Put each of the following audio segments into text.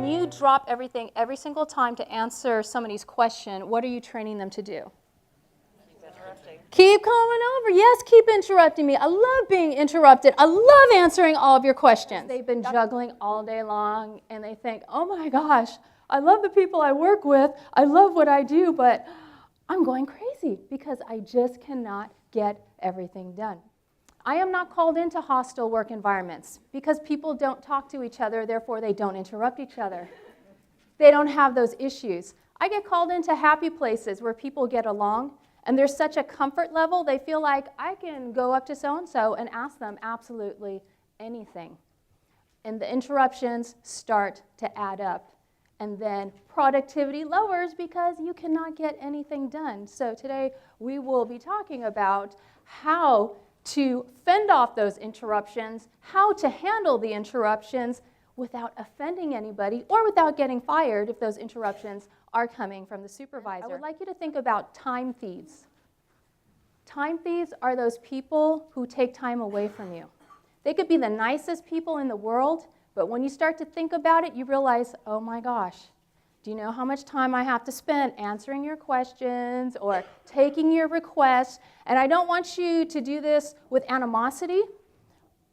when you drop everything every single time to answer somebody's question, what are you training them to do? Keep coming over. Yes, keep interrupting me. I love being interrupted. I love answering all of your questions. They've been juggling all day long, and they think, oh my gosh, I love the people I work with. I love what I do, but I'm going crazy because I just cannot get everything done. I am not called into hostile work environments because people don't talk to each other, therefore they don't interrupt each other. They don't have those issues. I get called into happy places where people get along, and there's such a comfort level, they feel like I can go up to so-and-so and ask them absolutely anything. And the interruptions start to add up. And then productivity lowers because you cannot get anything done. So today we will be talking about how to fend off those interruptions, how to handle the interruptions without offending anybody or without getting fired if those interruptions are coming from the supervisor. I would like you to think about time thieves. Time thieves are those people who take time away from you. They could be the nicest people in the world, but when you start to think about it, you realize, oh my gosh, do you know how much time I have to spend answering your questions or taking your requests? And I don't want you to do this with animosity.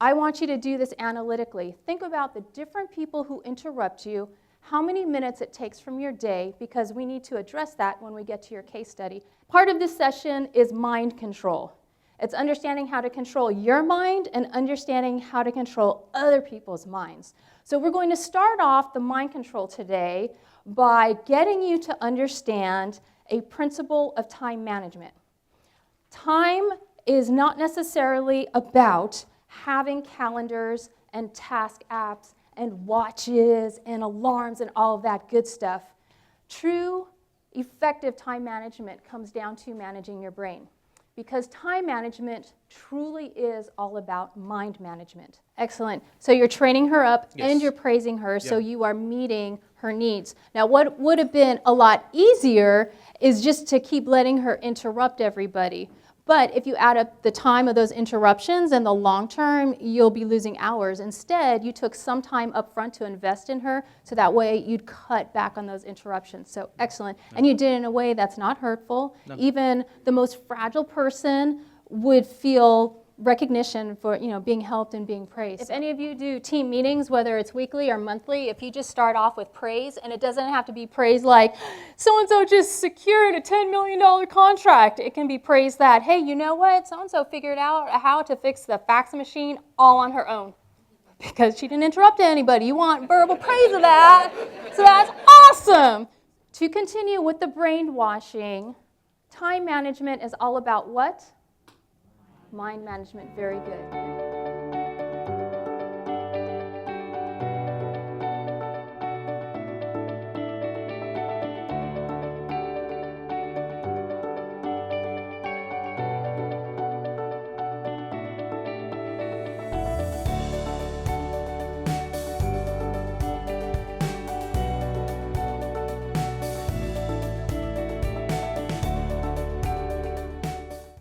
I want you to do this analytically. Think about the different people who interrupt you, how many minutes it takes from your day, because we need to address that when we get to your case study. Part of this session is mind control. It's understanding how to control your mind and understanding how to control other people's minds. So we're going to start off the mind control today by getting you to understand a principle of time management. Time is not necessarily about having calendars and task apps and watches and alarms and all of that good stuff. True, effective time management comes down to managing your brain, because time management truly is all about mind management. Excellent. So you're training her up and you're praising her, so you are meeting her needs. Now, what would have been a lot easier is just to keep letting her interrupt everybody. But if you add up the time of those interruptions and the long term, you'll be losing hours. Instead, you took some time up front to invest in her, so that way you'd cut back on those interruptions. So excellent. No. And you did it in a way that's not hurtful. No. Even the most fragile person would feel recognition for being helped and being praised. If any of you do team meetings, whether it's weekly or monthly, if you just start off with praise, and it doesn't have to be praise like, so-and-so just secured a $10 million contract. It can be praise that, hey, you know what? So-and-so figured out how to fix the fax machine all on her own because she didn't interrupt anybody. You want verbal praise of that. So that's awesome. To continue with the brainwashing, time management is all about what? Mind management. Very good.